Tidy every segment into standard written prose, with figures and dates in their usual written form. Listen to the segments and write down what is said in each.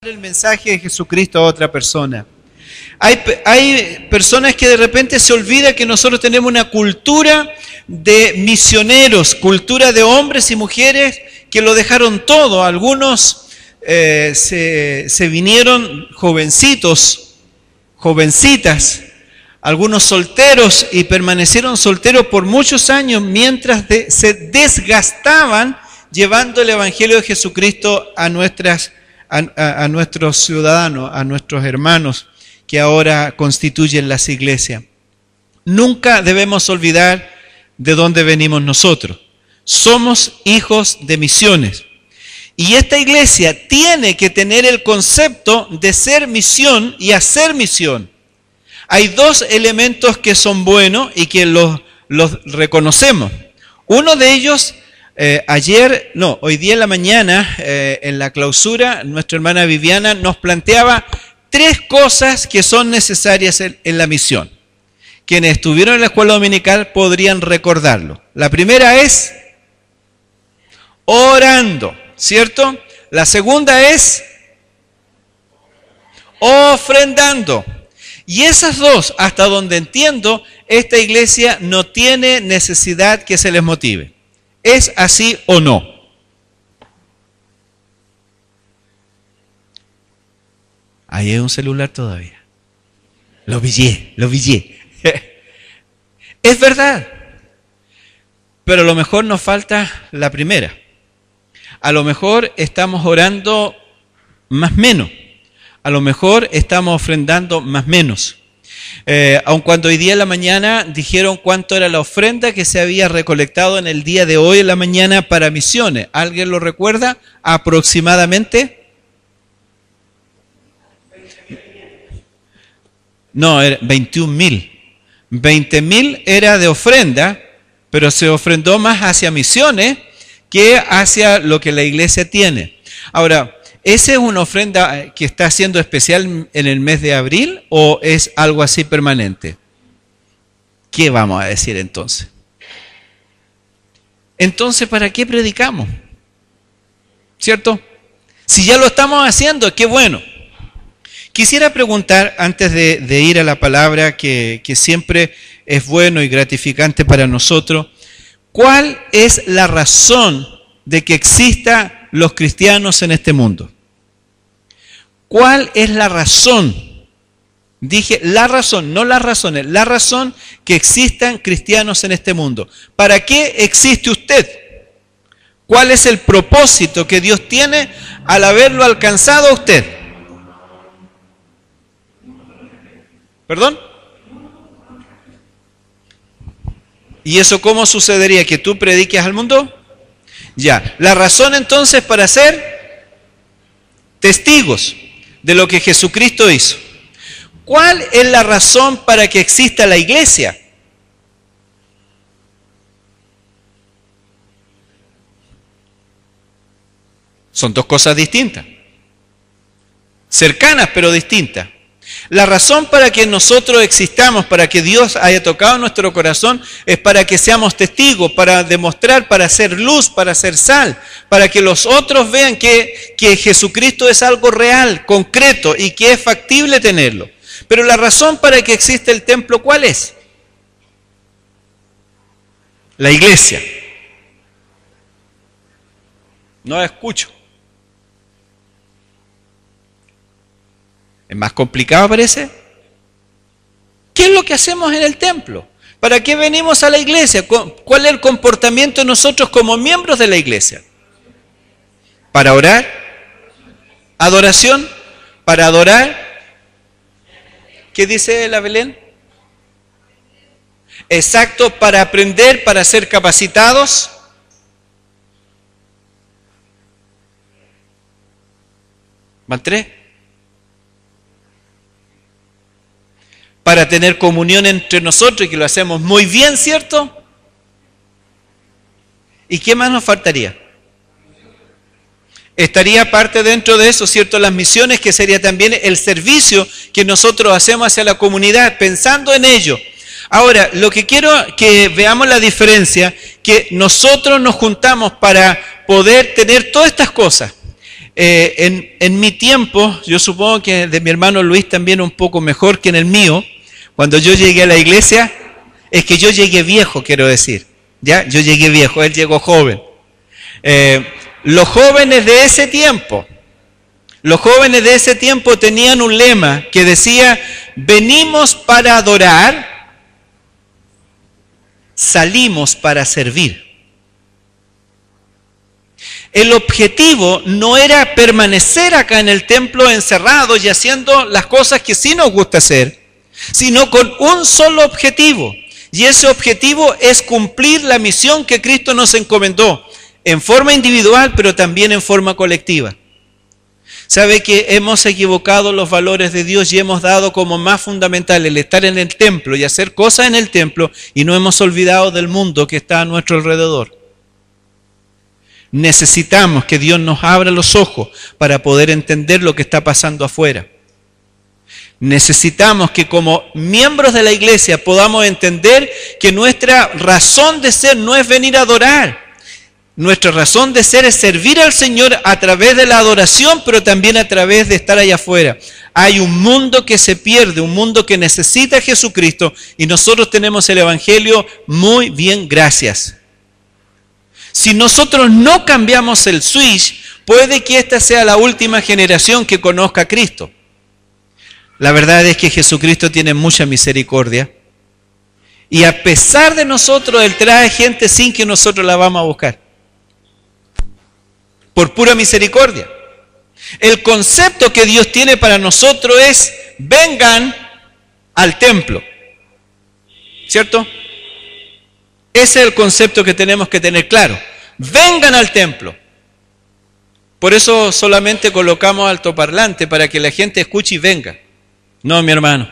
el mensaje de Jesucristo a otra persona. Hay personas que de repente se olvida que nosotros tenemos una cultura de misioneros, cultura de hombres y mujeres que lo dejaron todo. Algunos se vinieron jovencitos, jovencitas, algunos solteros y permanecieron solteros por muchos años mientras se desgastaban llevando el Evangelio de Jesucristo a nuestros ciudadanos, a nuestros hermanos que ahora constituyen las iglesias. Nunca debemos olvidar de dónde venimos nosotros. Somos hijos de misiones. Y esta iglesia tiene que tener el concepto de ser misión y hacer misión. Hay dos elementos que son buenos y que los reconocemos. Uno de ellos, hoy día en la mañana, en la clausura, nuestra hermana Viviana nos planteaba 3 cosas que son necesarias en la misión. Quienes estuvieron en la escuela dominical podrían recordarlo. La primera es orando, ¿cierto? La segunda es ofrendando. Y esas dos, hasta donde entiendo, esta iglesia no tiene necesidad que se les motive. ¿Es así o no? Ahí hay un celular todavía. Lo pillé. Es verdad. Pero a lo mejor nos falta la primera. A lo mejor estamos orando más menos. A lo mejor estamos ofrendando más menos. Aun cuando hoy día en la mañana dijeron cuánto era la ofrenda que se había recolectado en el día de hoy en la mañana para misiones. ¿Alguien lo recuerda? Aproximadamente. No, era 21.000. 20.000 era de ofrenda, pero se ofrendó más hacia misiones que hacia lo que la iglesia tiene. Ahora, ¿esa es una ofrenda que está siendo especial en el mes de abril o es algo así permanente? ¿Qué vamos a decir entonces? Entonces, ¿para qué predicamos? ¿Cierto? Si ya lo estamos haciendo, qué bueno. Quisiera preguntar, antes de ir a la palabra, que siempre es bueno y gratificante para nosotros, ¿cuál es la razón de que existan los cristianos en este mundo? ¿Cuál es la razón? Dije la razón, no las razones, la razón que existan cristianos en este mundo. ¿Para qué existe usted? ¿Cuál es el propósito que Dios tiene al haberlo alcanzado a usted? ¿Perdón? ¿Y eso cómo sucedería? ¿Que tú prediques al mundo? Ya, la razón entonces para ser testigos de lo que Jesucristo hizo. ¿Cuál es la razón para que exista la iglesia? Son dos cosas distintas. Cercanas pero distintas. La razón para que nosotros existamos, para que Dios haya tocado nuestro corazón, es para que seamos testigos, para demostrar, para hacer luz, para hacer sal, para que los otros vean que Jesucristo es algo real, concreto y que es factible tenerlo. Pero la razón para que existe el templo, ¿cuál es? La iglesia. No la escucho. ¿Es más complicado parece? ¿Qué es lo que hacemos en el templo? ¿Para qué venimos a la iglesia? ¿Cuál es el comportamiento de nosotros como miembros de la iglesia? ¿Para orar? ¿Adoración? ¿Para adorar? ¿Qué dice la Belén? Exacto, para aprender, para ser capacitados. ¿Van 3? Para tener comunión entre nosotros y que lo hacemos muy bien, ¿cierto? ¿Y qué más nos faltaría? Estaría parte dentro de eso, ¿cierto? Las misiones, que sería también el servicio que nosotros hacemos hacia la comunidad, pensando en ello. Ahora, lo que quiero que veamos la diferencia, que nosotros nos juntamos para poder tener todas estas cosas. en mi tiempo, yo supongo que de mi hermano Luis también un poco mejor que en el mío, cuando yo llegué a la iglesia, es que yo llegué viejo, quiero decir. ¿Ya? Yo llegué viejo, él llegó joven. Los jóvenes de ese tiempo tenían un lema que decía: venimos para adorar, salimos para servir. El objetivo no era permanecer acá en el templo encerrados y haciendo las cosas que sí nos gusta hacer, sino con un solo objetivo. Y ese objetivo es cumplir la misión que Cristo nos encomendó, en forma individual, pero también en forma colectiva. Sabe que hemos equivocado los valores de Dios y hemos dado como más fundamental el estar en el templo y hacer cosas en el templo, y no hemos olvidado del mundo que está a nuestro alrededor. Necesitamos que Dios nos abra los ojos para poder entender lo que está pasando afuera. Necesitamos que como miembros de la iglesia podamos entender que nuestra razón de ser no es venir a adorar. Nuestra razón de ser es servir al Señor a través de la adoración, pero también a través de estar allá afuera. Hay un mundo que se pierde, un mundo que necesita a Jesucristo, y nosotros tenemos el Evangelio muy bien, gracias. Si nosotros no cambiamos el switch, puede que esta sea la última generación que conozca a Cristo. La verdad es que Jesucristo tiene mucha misericordia, y a pesar de nosotros, Él trae gente sin que nosotros la vamos a buscar. Por pura misericordia. El concepto que Dios tiene para nosotros es: vengan al templo. ¿Cierto? Ese es el concepto que tenemos que tener claro. Vengan al templo. Por eso solamente colocamos altoparlante, para que la gente escuche y venga. No, mi hermano.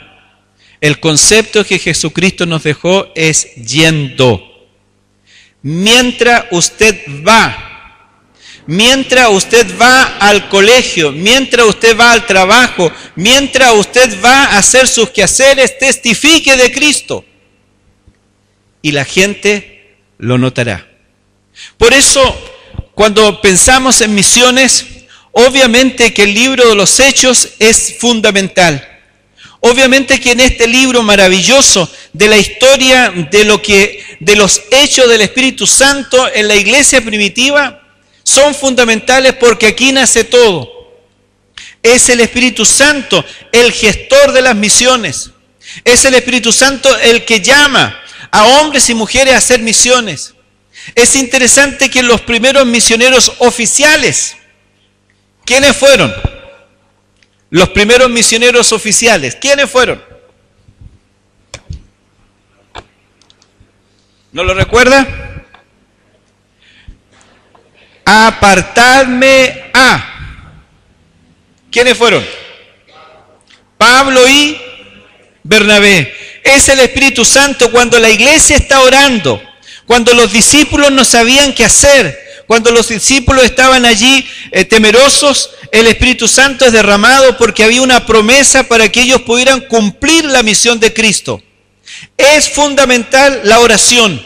El concepto que Jesucristo nos dejó es yendo. Mientras usted va al colegio, mientras usted va al trabajo, mientras usted va a hacer sus quehaceres, testifique de Cristo. Y la gente lo notará. Por eso, cuando pensamos en misiones, obviamente que el libro de los Hechos es fundamental. Obviamente que en este libro maravilloso de la historia de los hechos del Espíritu Santo en la iglesia primitiva son fundamentales, porque aquí nace todo. Es el Espíritu Santo el gestor de las misiones. Es el Espíritu Santo el que llama a hombres y mujeres a hacer misiones. Es interesante que los primeros misioneros oficiales, ¿quiénes fueron? Los primeros misioneros oficiales, ¿quiénes fueron? ¿No lo recuerda? Apartadme a. ¿Quiénes fueron? Pablo y Bernabé. Es el Espíritu Santo cuando la iglesia está orando, cuando los discípulos no sabían qué hacer, cuando los discípulos estaban allí temerosos, el Espíritu Santo es derramado porque había una promesa para que ellos pudieran cumplir la misión de Cristo. Es fundamental la oración,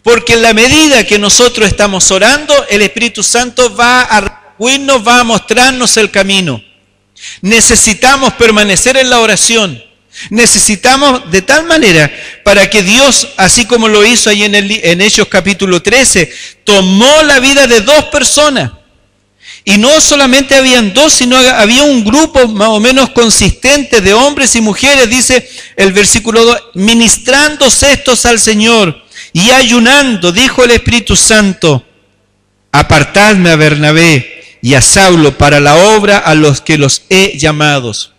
porque en la medida que nosotros estamos orando, el Espíritu Santo va a redarguirnos, va a mostrarnos el camino. Necesitamos permanecer en la oración. Necesitamos de tal manera para que Dios, así como lo hizo ahí en Hechos capítulo 13, tomó la vida de 2 personas. Y no solamente habían 2, sino había un grupo más o menos consistente de hombres y mujeres, dice el versículo 2, ministrando cestos al Señor y ayunando, dijo el Espíritu Santo: apartadme a Bernabé y a Saulo para la obra a los que los he llamados.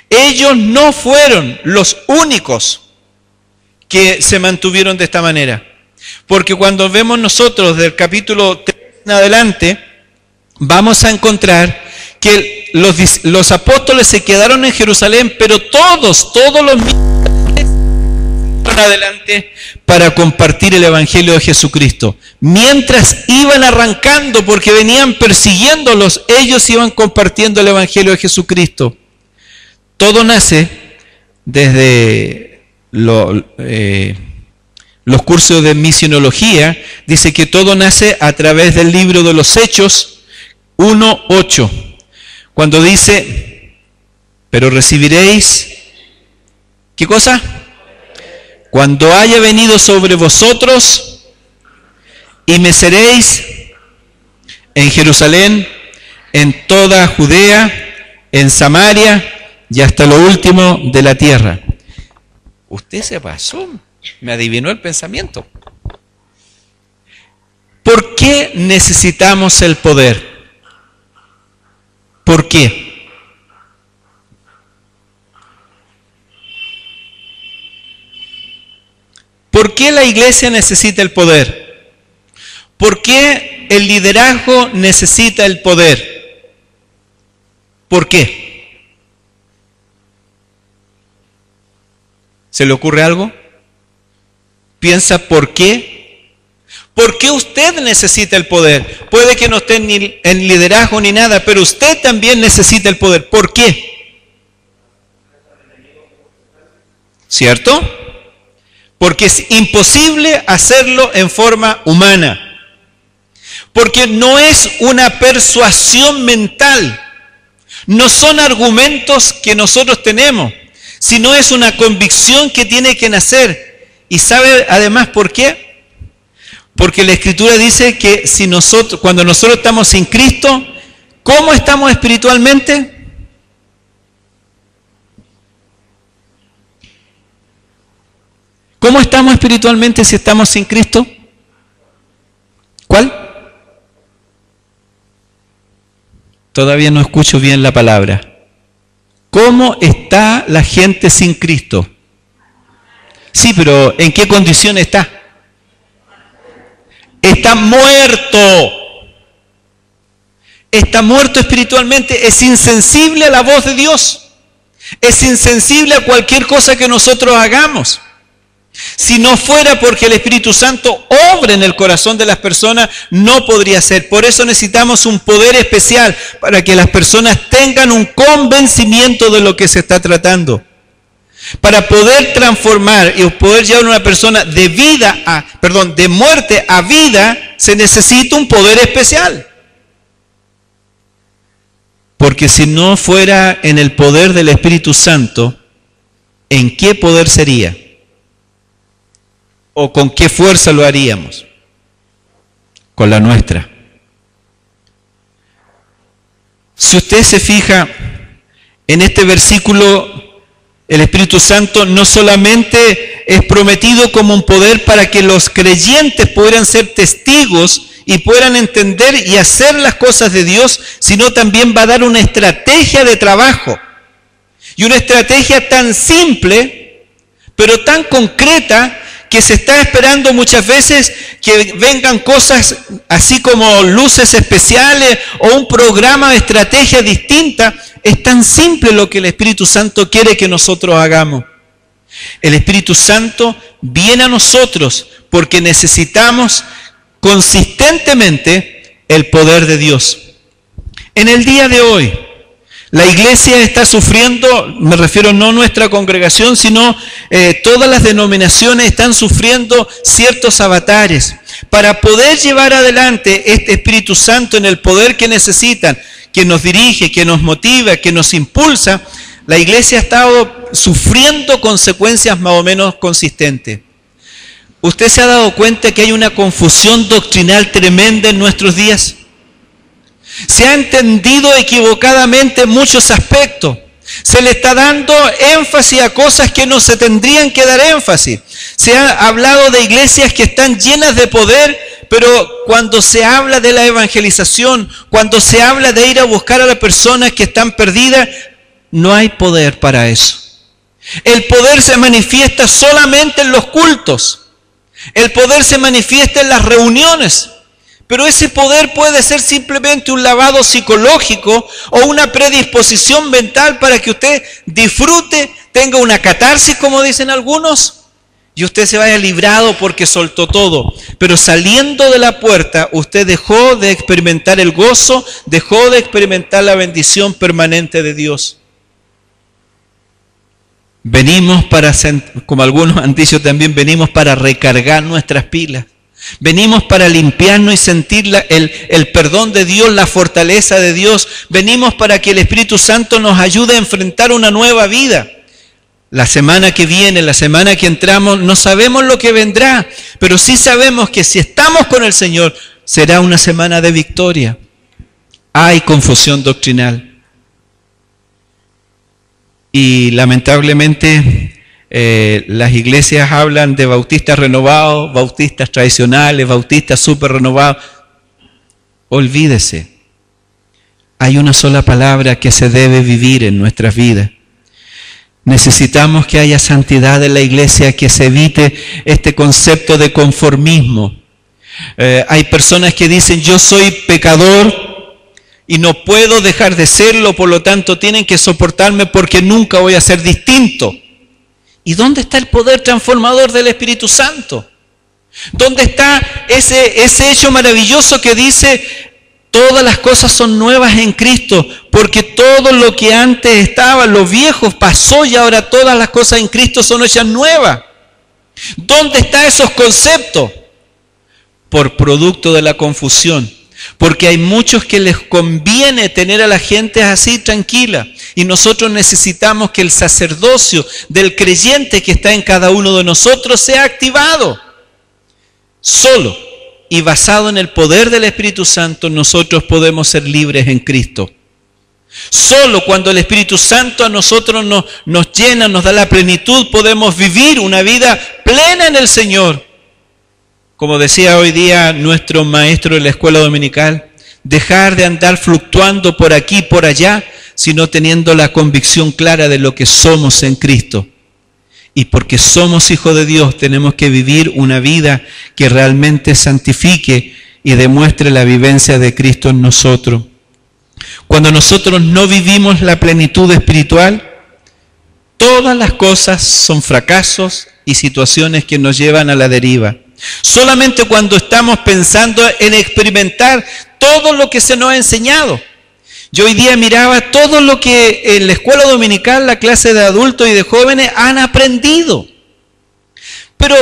Ellos no fueron los únicos que se mantuvieron de esta manera. Porque cuando vemos nosotros del capítulo 3 en adelante, vamos a encontrar que los apóstoles se quedaron en Jerusalén, pero todos los mismos adelante para compartir el Evangelio de Jesucristo. Mientras iban arrancando, porque venían persiguiéndolos, ellos iban compartiendo el Evangelio de Jesucristo. Todo nace desde los cursos de misionología. Dice que todo nace a través del libro de los Hechos, 1:8, cuando dice, pero recibiréis, ¿qué cosa? Cuando haya venido sobre vosotros y me seréis en Jerusalén, en toda Judea, en Samaria y hasta lo último de la tierra. Usted se pasó, me adivinó el pensamiento. ¿Por qué necesitamos el poder? ¿Por qué? ¿Por qué la iglesia necesita el poder? ¿Por qué el liderazgo necesita el poder? ¿Por qué? ¿Se le ocurre algo? ¿Piensa por qué? ¿Por qué usted necesita el poder? Puede que no esté ni en liderazgo ni nada, pero usted también necesita el poder. ¿Por qué? ¿Cierto? Porque es imposible hacerlo en forma humana. Porque no es una persuasión mental. No son argumentos que nosotros tenemos, sino es una convicción que tiene que nacer. ¿Y sabe además por qué? Porque la Escritura dice que cuando nosotros estamos sin Cristo, ¿cómo estamos espiritualmente? ¿Cómo estamos espiritualmente si estamos sin Cristo? ¿Cuál? Todavía no escucho bien la palabra. ¿Cómo está la gente sin Cristo? Sí, pero ¿en qué condición está? Está muerto. Está muerto espiritualmente. Es insensible a la voz de Dios. Es insensible a cualquier cosa que nosotros hagamos. Si no fuera porque el Espíritu Santo obra en el corazón de las personas, no podría ser. Por eso necesitamos un poder especial para que las personas tengan un convencimiento de lo que se está tratando. Para poder transformar y poder llevar a una persona de muerte a vida, se necesita un poder especial. Porque si no fuera en el poder del Espíritu Santo, ¿en qué poder sería? ¿O con qué fuerza lo haríamos? Con la nuestra. Si usted se fija en este versículo, el Espíritu Santo no solamente es prometido como un poder para que los creyentes puedan ser testigos y puedan entender y hacer las cosas de Dios, sino también va a dar una estrategia de trabajo. Y una estrategia tan simple, pero tan concreta, que se está esperando muchas veces que vengan cosas así como luces especiales o un programa de estrategia distinta. Es tan simple lo que el Espíritu Santo quiere que nosotros hagamos. El Espíritu Santo viene a nosotros porque necesitamos consistentemente el poder de Dios. En el día de hoy, la iglesia está sufriendo, me refiero no a nuestra congregación, sino todas las denominaciones están sufriendo ciertos avatares. Para poder llevar adelante este Espíritu Santo en el poder que necesitan, que nos dirige, que nos motiva, que nos impulsa, la iglesia ha estado sufriendo consecuencias más o menos consistentes. ¿Usted se ha dado cuenta que hay una confusión doctrinal tremenda en nuestros días? Se ha entendido equivocadamente muchos aspectos. Se le está dando énfasis a cosas que no se tendrían que dar énfasis. Se ha hablado de iglesias que están llenas de poder, pero cuando se habla de la evangelización, cuando se habla de ir a buscar a las personas que están perdidas, no hay poder para eso. El poder se manifiesta solamente en los cultos. El poder se manifiesta en las reuniones. Pero ese poder puede ser simplemente un lavado psicológico o una predisposición mental para que usted disfrute, tenga una catarsis, como dicen algunos, y usted se vaya librado porque soltó todo. Pero saliendo de la puerta, usted dejó de experimentar el gozo, dejó de experimentar la bendición permanente de Dios. Venimos para, como algunos han dicho también, venimos para recargar nuestras pilas. Venimos para limpiarnos y sentir el perdón de Dios, la fortaleza de Dios. Venimos para que el Espíritu Santo nos ayude a enfrentar una nueva vida. La semana que viene, la semana que entramos, no sabemos lo que vendrá, pero sí sabemos que si estamos con el Señor, será una semana de victoria. Hay confusión doctrinal. Y lamentablemente las iglesias hablan de bautistas renovados, bautistas tradicionales, bautistas súper renovados. Olvídese, hay una sola palabra que se debe vivir en nuestras vidas. Necesitamos que haya santidad en la iglesia, que se evite este concepto de conformismo. Hay personas que dicen, yo soy pecador y no puedo dejar de serlo, por lo tanto tienen que soportarme porque nunca voy a ser distinto. ¿Y dónde está el poder transformador del Espíritu Santo? ¿Dónde está ese hecho maravilloso que dice, todas las cosas son nuevas en Cristo, porque todo lo que antes estaba, lo viejo pasó y ahora todas las cosas en Cristo son hechas nuevas? ¿Dónde están esos conceptos? Por producto de la confusión. Porque hay muchos que les conviene tener a la gente así tranquila. Y nosotros necesitamos que el sacerdocio del creyente que está en cada uno de nosotros sea activado. Solo y basado en el poder del Espíritu Santo, nosotros podemos ser libres en Cristo. Solo cuando el Espíritu Santo a nosotros nos llena, nos da la plenitud, podemos vivir una vida plena en el Señor. Como decía hoy día nuestro maestro de la escuela dominical, dejar de andar fluctuando por aquí y por allá, sino teniendo la convicción clara de lo que somos en Cristo. Y porque somos hijos de Dios, tenemos que vivir una vida que realmente santifique y demuestre la vivencia de Cristo en nosotros. Cuando nosotros no vivimos la plenitud espiritual, todas las cosas son fracasos y situaciones que nos llevan a la deriva. Solamente cuando estamos pensando en experimentar todo lo que se nos ha enseñado. Yo hoy día miraba todo lo que en la escuela dominical, la clase de adultos y de jóvenes han aprendido. Pero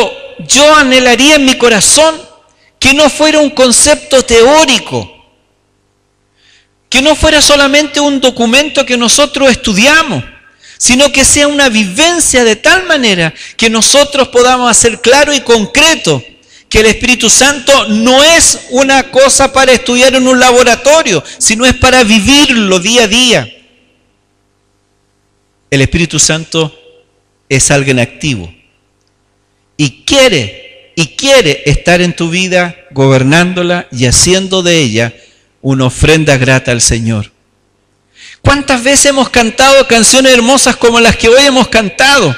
yo anhelaría en mi corazón que no fuera un concepto teórico, que no fuera solamente un documento que nosotros estudiamos, sino que sea una vivencia de tal manera que nosotros podamos hacer claro y concreto que el Espíritu Santo no es una cosa para estudiar en un laboratorio, sino es para vivirlo día a día. El Espíritu Santo es alguien activo y quiere estar en tu vida gobernándola y haciendo de ella una ofrenda grata al Señor. ¿Cuántas veces hemos cantado canciones hermosas como las que hoy hemos cantado?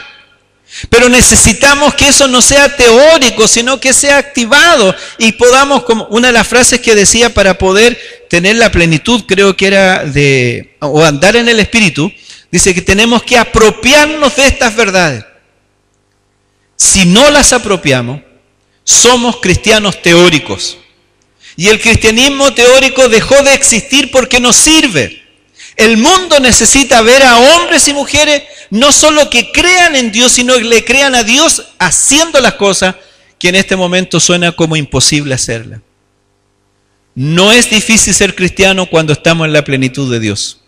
Pero necesitamos que eso no sea teórico, sino que sea activado y podamos, como una de las frases que decía, para poder tener la plenitud, creo que era o andar en el Espíritu, dice que tenemos que apropiarnos de estas verdades. Si no las apropiamos, somos cristianos teóricos. Y el cristianismo teórico dejó de existir porque no sirve. El mundo necesita ver a hombres y mujeres no solo que crean en Dios, sino que le crean a Dios haciendo las cosas que en este momento suena como imposible hacerlas. No es difícil ser cristiano cuando estamos en la plenitud de Dios.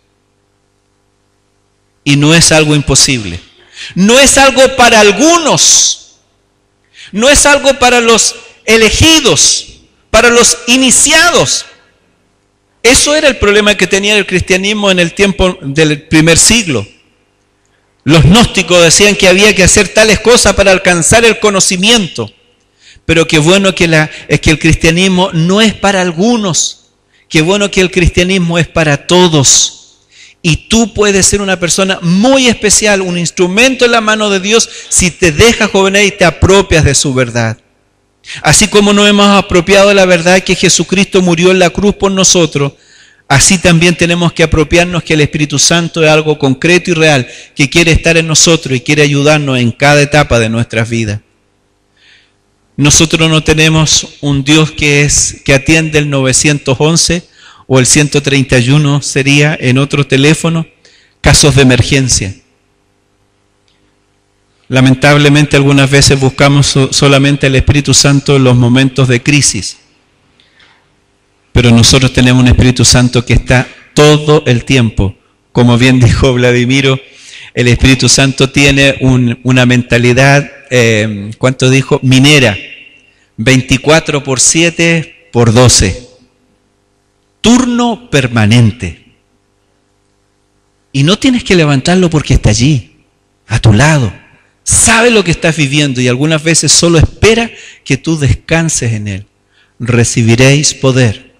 Y no es algo imposible. No es algo para algunos. No es algo para los elegidos, para los iniciados. Eso era el problema que tenía el cristianismo en el tiempo del primer siglo. Los gnósticos decían que había que hacer tales cosas para alcanzar el conocimiento. Pero qué bueno que el cristianismo no es para algunos. Qué bueno que el cristianismo es para todos. Y tú puedes ser una persona muy especial, un instrumento en la mano de Dios, si te dejas gobernar y te apropias de su verdad. Así como nos hemos apropiado de la verdad que Jesucristo murió en la cruz por nosotros, así también tenemos que apropiarnos que el Espíritu Santo es algo concreto y real, que quiere estar en nosotros y quiere ayudarnos en cada etapa de nuestras vidas. Nosotros no tenemos un Dios que atiende el 911 o el 131 sería en otro teléfono, casos de emergencia. Lamentablemente algunas veces buscamos solamente el Espíritu Santo en los momentos de crisis. Pero nosotros tenemos un Espíritu Santo que está todo el tiempo. Como bien dijo Vladimiro, el Espíritu Santo tiene una mentalidad, ¿cuánto dijo? Minera. 24/7/12. Turno permanente. Y no tienes que levantarlo porque está allí, a tu lado. Sabe lo que estás viviendo y algunas veces solo espera que tú descanses en Él. Recibiréis poder.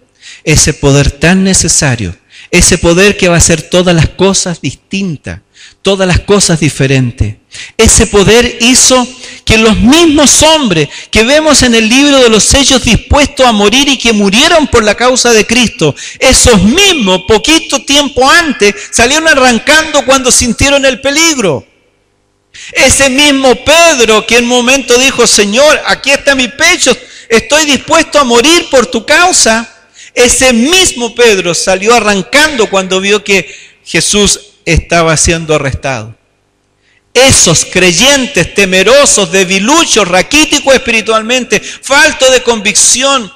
Ese poder tan necesario, ese poder que va a hacer todas las cosas distintas, todas las cosas diferentes. Ese poder hizo que los mismos hombres que vemos en el libro de los Hechos dispuestos a morir y que murieron por la causa de Cristo, esos mismos, poquito tiempo antes, salieron arrancando cuando sintieron el peligro. Ese mismo Pedro que en un momento dijo, Señor, aquí está mi pecho, estoy dispuesto a morir por tu causa. Ese mismo Pedro salió arrancando cuando vio que Jesús estaba siendo arrestado. Esos creyentes temerosos, debiluchos, raquíticos espiritualmente, faltos de convicción,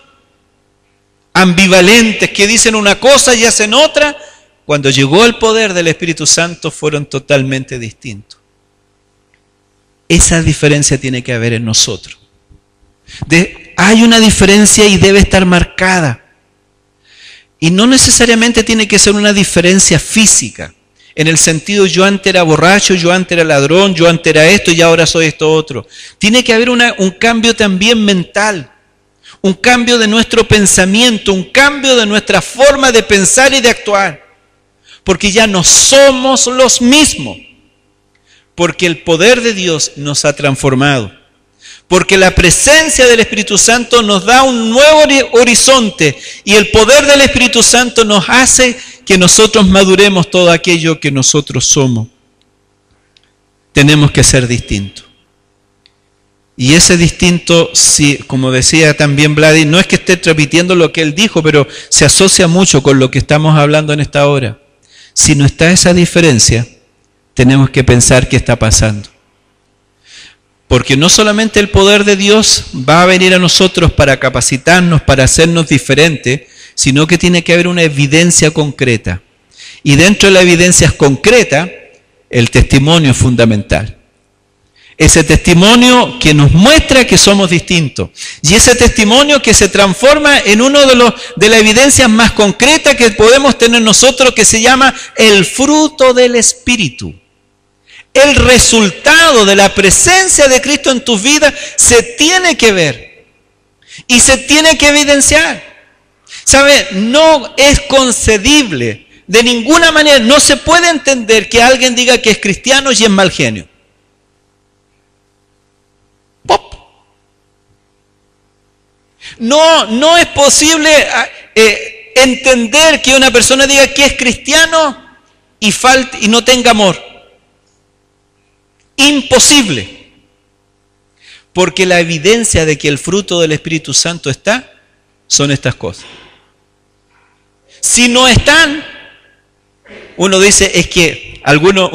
ambivalentes, que dicen una cosa y hacen otra, cuando llegó el poder del Espíritu Santo fueron totalmente distintos. Esa diferencia tiene que haber en nosotros. Hay una diferencia y debe estar marcada. Y no necesariamente tiene que ser una diferencia física. En el sentido, yo antes era borracho, yo antes era ladrón, yo antes era esto y ahora soy esto otro. Tiene que haber un cambio también mental. Un cambio de nuestro pensamiento, un cambio de nuestra forma de pensar y de actuar. Porque ya no somos los mismos. Porque el poder de Dios nos ha transformado. Porque la presencia del Espíritu Santo nos da un nuevo horizonte y el poder del Espíritu Santo nos hace que nosotros maduremos todo aquello que nosotros somos. Tenemos que ser distintos. Y ese distinto, sí, como decía también Vladi, no es que esté repitiendo lo que él dijo, pero se asocia mucho con lo que estamos hablando en esta hora. Si no está esa diferencia, tenemos que pensar qué está pasando. Porque no solamente el poder de Dios va a venir a nosotros para capacitarnos, para hacernos diferentes, sino que tiene que haber una evidencia concreta. Y dentro de la evidencia concreta, el testimonio es fundamental. Ese testimonio que nos muestra que somos distintos. Y ese testimonio que se transforma en uno de las evidencias más concretas que podemos tener nosotros, que se llama el fruto del Espíritu. El resultado de la presencia de Cristo en tu vida se tiene que ver y se tiene que evidenciar. ¿Sabe? No es concedible de ninguna manera, no se puede entender que alguien diga que es cristiano y es mal genio. ¡Pop! No es posible entender que una persona diga que es cristiano y no tenga amor. Imposible. Porque la evidencia de que el fruto del Espíritu Santo está, son estas cosas. Si no están, uno dice, es que algunos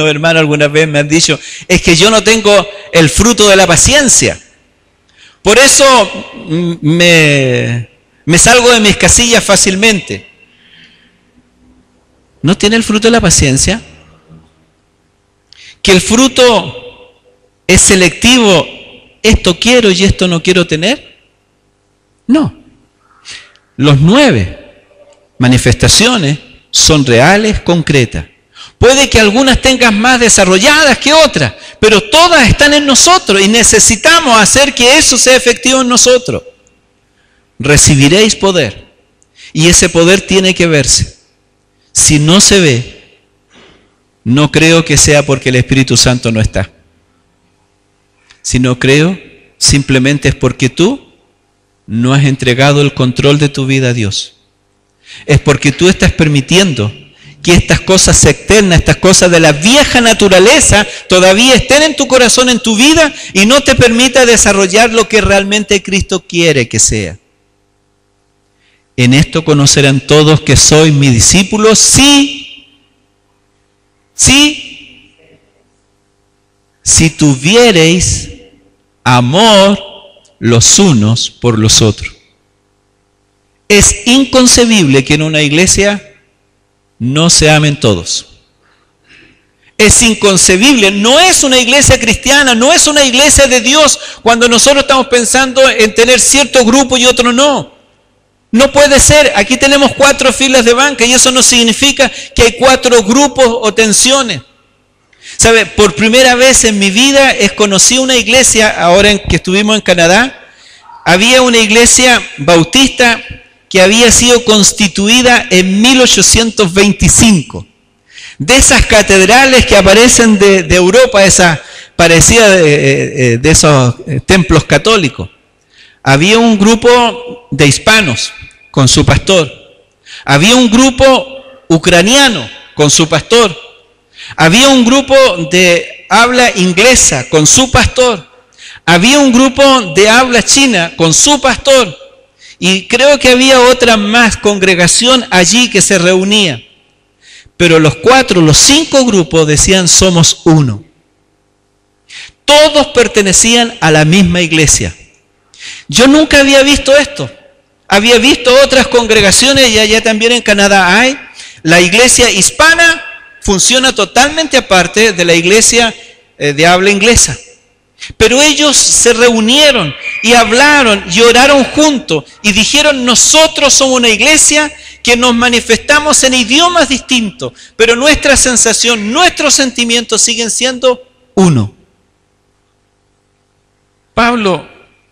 hermanos algunas veces me han dicho, es que yo no tengo el fruto de la paciencia. Por eso me salgo de mis casillas fácilmente. ¿No tiene el fruto de la paciencia? Que el fruto es selectivo, esto quiero y esto no quiero tener. No. Los 9 manifestaciones son reales, concretas. Puede que algunas tengas más desarrolladas que otras, pero todas están en nosotros y necesitamos hacer que eso sea efectivo en nosotros. Recibiréis poder y ese poder tiene que verse. Si no se ve, no creo que sea porque el Espíritu Santo no está. Si no creo, simplemente es porque tú no has entregado el control de tu vida a Dios. Es porque tú estás permitiendo que estas cosas externas, estas cosas de la vieja naturaleza, todavía estén en tu corazón, en tu vida, y no te permita desarrollar lo que realmente Cristo quiere que sea. En esto conocerán todos que sois mis discípulos, si si tuviereis amor los unos por los otros. Es inconcebible que en una iglesia no se amen todos. Es inconcebible, no es una iglesia cristiana, no es una iglesia de Dios cuando nosotros estamos pensando en tener cierto grupo y otro no. No puede ser, aquí tenemos 4 filas de banca y eso no significa que hay 4 grupos o tensiones. ¿Sabe? Por primera vez en mi vida conocí una iglesia, ahora que estuvimos en Canadá, había una iglesia bautista que había sido constituida en 1825. De esas catedrales que aparecen de Europa, esa parecida de esos templos católicos. Había un grupo de hispanos con su pastor. Había un grupo ucraniano con su pastor. Había un grupo de habla inglesa con su pastor. Había un grupo de habla china con su pastor. Y creo que había otra más congregación allí que se reunía. Pero los 5 grupos decían somos uno. Todos pertenecían a la misma iglesia. Yo nunca había visto esto. Había visto otras congregaciones y allá también en Canadá hay. La iglesia hispana funciona totalmente aparte de la iglesia de habla inglesa. Pero ellos se reunieron y hablaron y oraron juntos y dijeron, nosotros somos una iglesia que nos manifestamos en idiomas distintos, pero nuestra sensación, nuestros sentimientos siguen siendo uno. Pablo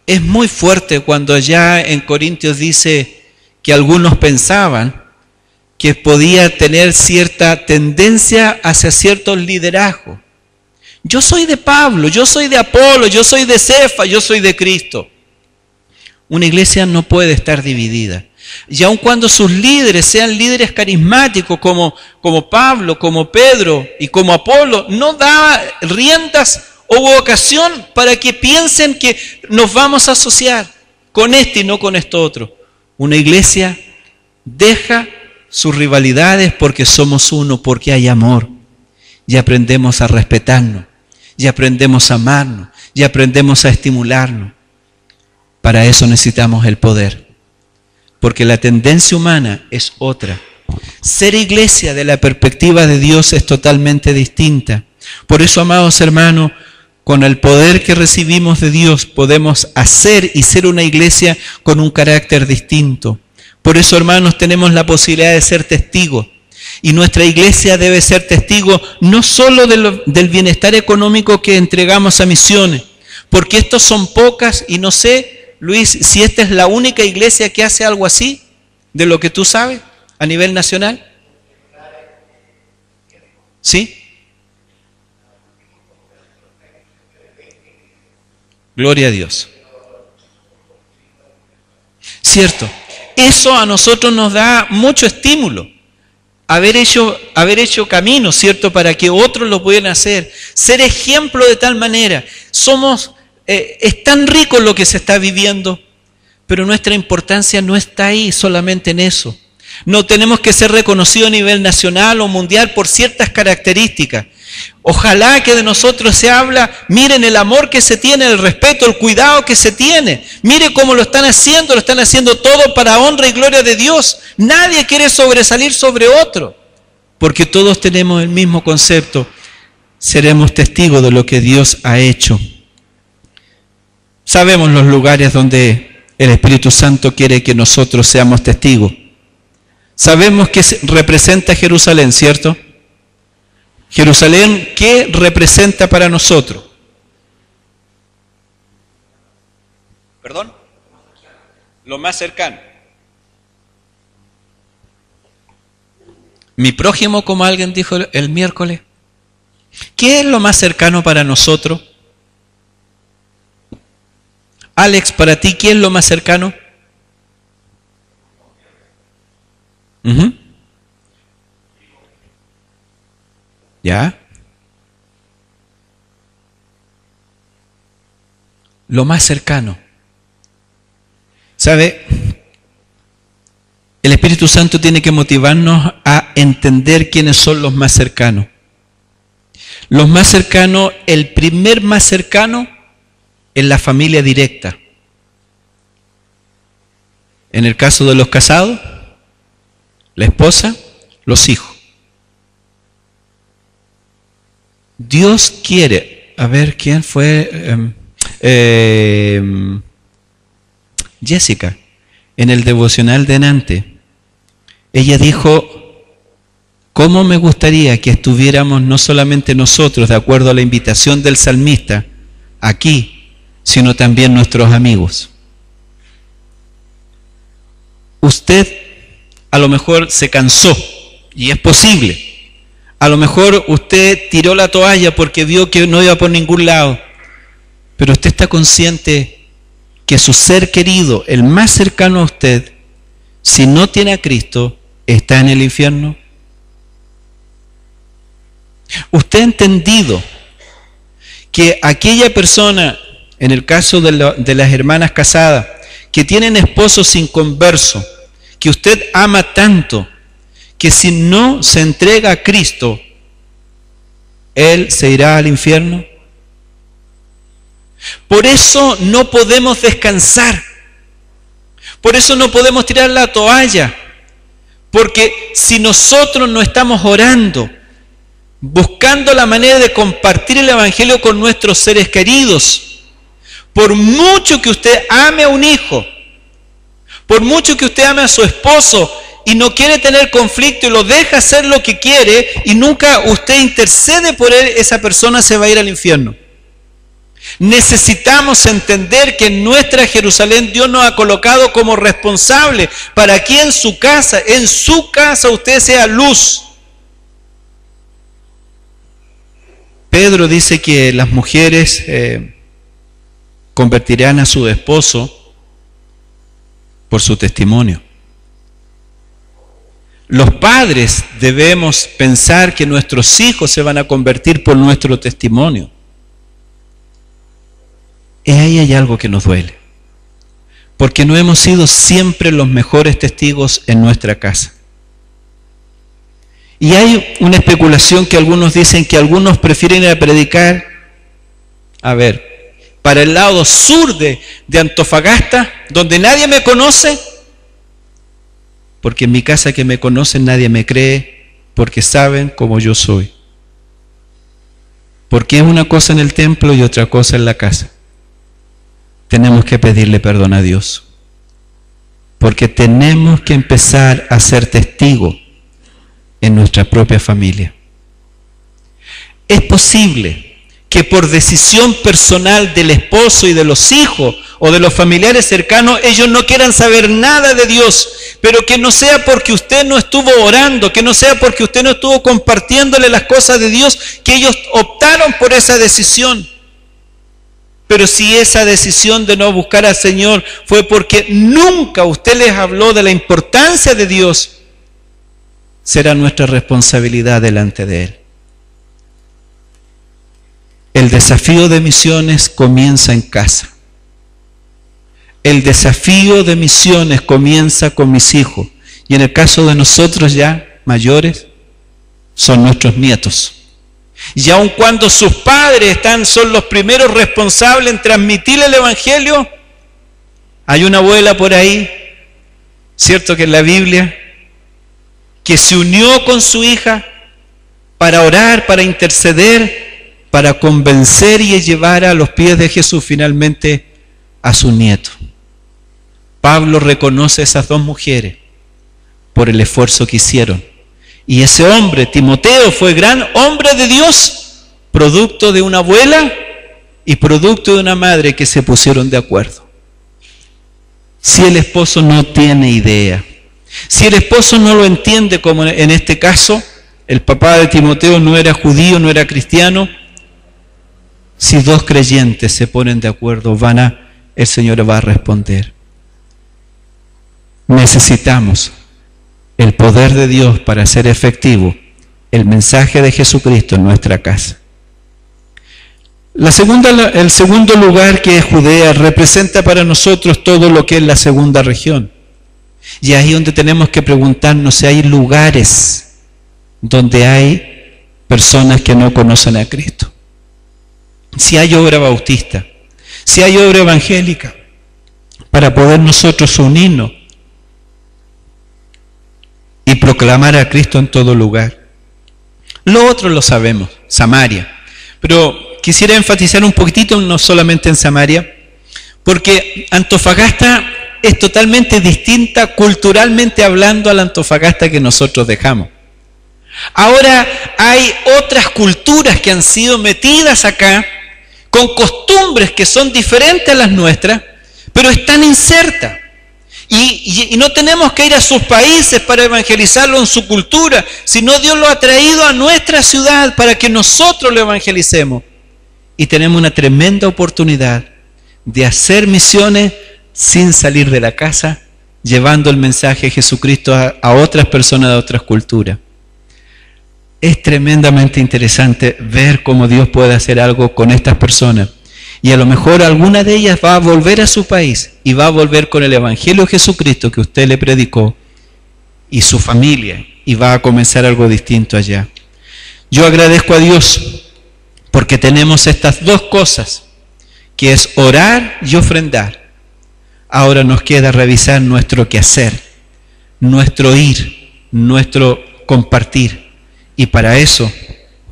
es muy fuerte cuando allá en Corintios dice que algunos pensaban que podía tener cierta tendencia hacia ciertos liderazgos. Yo soy de Pablo, yo soy de Apolo, yo soy de Cefa, yo soy de Cristo. Una iglesia no puede estar dividida. Y aun cuando sus líderes sean líderes carismáticos como Pablo, como Pedro y como Apolo, no da riendas o ocasión para que piensen que nos vamos a asociar con este y no con esto otro. Una iglesia deja sus rivalidades porque somos uno, porque hay amor. Y aprendemos a respetarnos, y aprendemos a amarnos, y aprendemos a estimularnos. Para eso necesitamos el poder. Porque la tendencia humana es otra. Ser iglesia de la perspectiva de Dios es totalmente distinta. Por eso, amados hermanos, con el poder que recibimos de Dios podemos hacer y ser una iglesia con un carácter distinto. Por eso, hermanos, tenemos la posibilidad de ser testigos. Y nuestra iglesia debe ser testigo no solo del bienestar económico que entregamos a misiones, porque estos son pocas y no sé, Luis, si esta es la única iglesia que hace algo así, de lo que tú sabes, a nivel nacional. ¿Sí? Gloria a Dios. Cierto. Eso a nosotros nos da mucho estímulo. Haber hecho camino, ¿cierto? Para que otros lo pudieran hacer. Ser ejemplo de tal manera. Es tan rico lo que se está viviendo, pero nuestra importancia no está ahí solamente en eso. No tenemos que ser reconocidos a nivel nacional o mundial por ciertas características. Ojalá que de nosotros se habla, miren el amor que se tiene, el respeto, el cuidado que se tiene. Mire cómo lo están haciendo todo para honra y gloria de Dios. Nadie quiere sobresalir sobre otro, porque todos tenemos el mismo concepto. Seremos testigos de lo que Dios ha hecho. Sabemos los lugares donde el Espíritu Santo quiere que nosotros seamos testigos. Sabemos que representa Jerusalén, ¿cierto? Jerusalén, ¿qué representa para nosotros? ¿Perdón? Lo más cercano. Mi prójimo, como alguien dijo el miércoles. ¿Qué es lo más cercano para nosotros? Alex, para ti, ¿qué es lo más cercano? ¿Ya? Lo más cercano. ¿Sabe? El Espíritu Santo tiene que motivarnos a entender quiénes son los más cercanos. Los más cercanos, el primer más cercano es la familia directa. En el caso de los casados, la esposa, los hijos. Dios quiere, a ver, ¿quién fue? Jessica, en el devocional de Nantes, ella dijo, ¿cómo me gustaría que estuviéramos no solamente nosotros, de acuerdo a la invitación del salmista, aquí, sino también nuestros amigos? Usted a lo mejor se cansó, y es posible. A lo mejor usted tiró la toalla porque vio que no iba por ningún lado. Pero usted está consciente que su ser querido, el más cercano a usted, si no tiene a Cristo, está en el infierno. Usted ha entendido que aquella persona, en el caso de las hermanas casadas, que tienen esposos inconversos, que usted ama tanto, que si no se entrega a Cristo, él se irá al infierno. Por eso no podemos descansar. Por eso no podemos tirar la toalla. Porque si nosotros no estamos orando, buscando la manera de compartir el Evangelio con nuestros seres queridos, por mucho que usted ame a un hijo, por mucho que usted ame a su esposo y no quiere tener conflicto y lo deja hacer lo que quiere y nunca usted intercede por él, esa persona se va a ir al infierno. Necesitamos entender que en nuestra Jerusalén Dios nos ha colocado como responsable para que en su casa usted sea luz. Pedro dice que las mujeres convertirán a su esposo por su testimonio. Los padres debemos pensar que nuestros hijos se van a convertir por nuestro testimonio. Y ahí hay algo que nos duele, porque no hemos sido siempre los mejores testigos en nuestra casa. Y hay una especulación que algunos dicen que algunos prefieren ir a predicar, para el lado sur de Antofagasta, donde nadie me conoce, porque en mi casa que me conocen nadie me cree, porque saben cómo yo soy. Porque es una cosa en el templo y otra cosa en la casa. Tenemos que pedirle perdón a Dios, porque tenemos que empezar a ser testigos en nuestra propia familia. Es posible que por decisión personal del esposo y de los hijos o de los familiares cercanos, ellos no quieran saber nada de Dios, pero que no sea porque usted no estuvo orando, que no sea porque usted no estuvo compartiéndole las cosas de Dios, que ellos optaron por esa decisión. Pero si esa decisión de no buscar al Señor fue porque nunca usted les habló de la importancia de Dios, será nuestra responsabilidad delante de Él. El desafío de misiones comienza en casa. El desafío de misiones comienza con mis hijos. Y en el caso de nosotros ya mayores, son nuestros nietos. Y aun cuando sus padres son los primeros responsables en transmitir el Evangelio, hay una abuela por ahí, cierto que en la Biblia, que se unió con su hija para orar, para interceder, para convencer y llevar a los pies de Jesús finalmente a su nieto. Pablo reconoce a esas dos mujeres por el esfuerzo que hicieron. Y ese hombre, Timoteo, fue gran hombre de Dios, producto de una abuela y producto de una madre que se pusieron de acuerdo. Si el esposo no tiene idea, si el esposo no lo entiende, como en este caso, el papá de Timoteo no era judío, no era cristiano, si dos creyentes se ponen de acuerdo, el Señor va a responder. Necesitamos el poder de Dios para hacer efectivo el mensaje de Jesucristo en nuestra casa. El segundo lugar, que es Judea, representa para nosotros todo lo que es la segunda región. Y ahí donde tenemos que preguntarnos si hay lugares donde hay personas que no conocen a Cristo. Si hay obra bautista, si hay obra evangélica, para poder nosotros unirnos y proclamar a Cristo en todo lugar. Lo otro lo sabemos, Samaria. Pero quisiera enfatizar un poquitito, no solamente en Samaria, porque Antofagasta es totalmente distinta culturalmente hablando a la Antofagasta que nosotros dejamos. Ahora hay otras culturas que han sido metidas acá, con costumbres que son diferentes a las nuestras, pero están insertas. Y no tenemos que ir a sus países para evangelizarlo en su cultura, sino Dios lo ha traído a nuestra ciudad para que nosotros lo evangelicemos. Y tenemos una tremenda oportunidad de hacer misiones sin salir de la casa, llevando el mensaje de Jesucristo a otras personas de otras culturas. Es tremendamente interesante ver cómo Dios puede hacer algo con estas personas. Y a lo mejor alguna de ellas va a volver a su país y va a volver con el Evangelio de Jesucristo que usted le predicó y su familia, y va a comenzar algo distinto allá. Yo agradezco a Dios porque tenemos estas dos cosas, que es orar y ofrendar. Ahora nos queda revisar nuestro quehacer, nuestro ir, nuestro compartir. Y para eso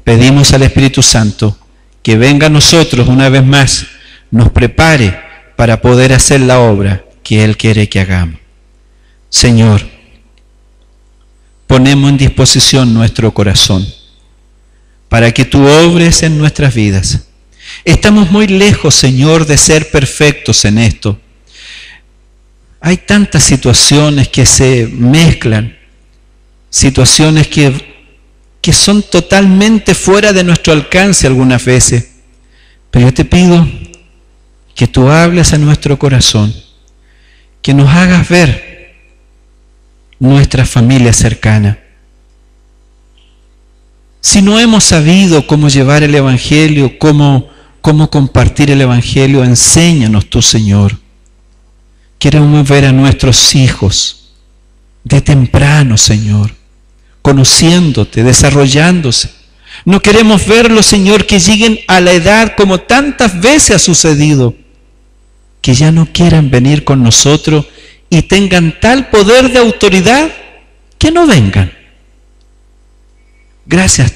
pedimos al Espíritu Santo que venga a nosotros una vez más, nos prepare para poder hacer la obra que Él quiere que hagamos. Señor, ponemos en disposición nuestro corazón para que Tú obres en nuestras vidas. Estamos muy lejos, Señor, de ser perfectos en esto. Hay tantas situaciones que se mezclan, situaciones que son totalmente fuera de nuestro alcance algunas veces. Pero yo te pido que Tú hables a nuestro corazón, que nos hagas ver nuestra familia cercana. Si no hemos sabido cómo llevar el Evangelio, cómo compartir el Evangelio, enséñanos Tú, Señor. Queremos ver a nuestros hijos de temprano, Señor, conociéndote, desarrollándose. No queremos verlos, Señor, que lleguen a la edad como tantas veces ha sucedido, que ya no quieran venir con nosotros y tengan tal poder de autoridad que no vengan. Gracias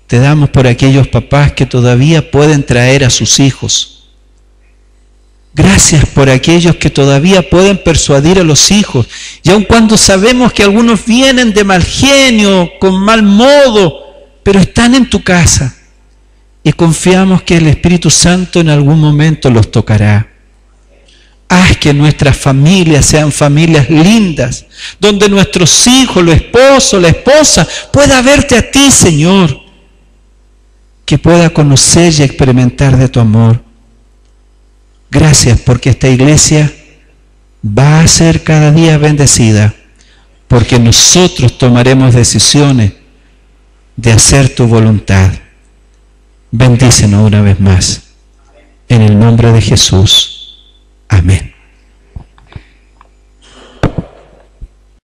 te damos por aquellos papás que todavía pueden traer a sus hijos. Gracias por aquellos que todavía pueden persuadir a los hijos. Y aun cuando sabemos que algunos vienen de mal genio, con mal modo, pero están en tu casa. Y confiamos que el Espíritu Santo en algún momento los tocará. Haz que nuestras familias sean familias lindas, donde nuestros hijos, los esposos, la esposa, pueda verte a ti, Señor. Que pueda conocer y experimentar de tu amor. Gracias porque esta iglesia va a ser cada día bendecida, porque nosotros tomaremos decisiones de hacer tu voluntad. Bendícenos una vez más, en el nombre de Jesús.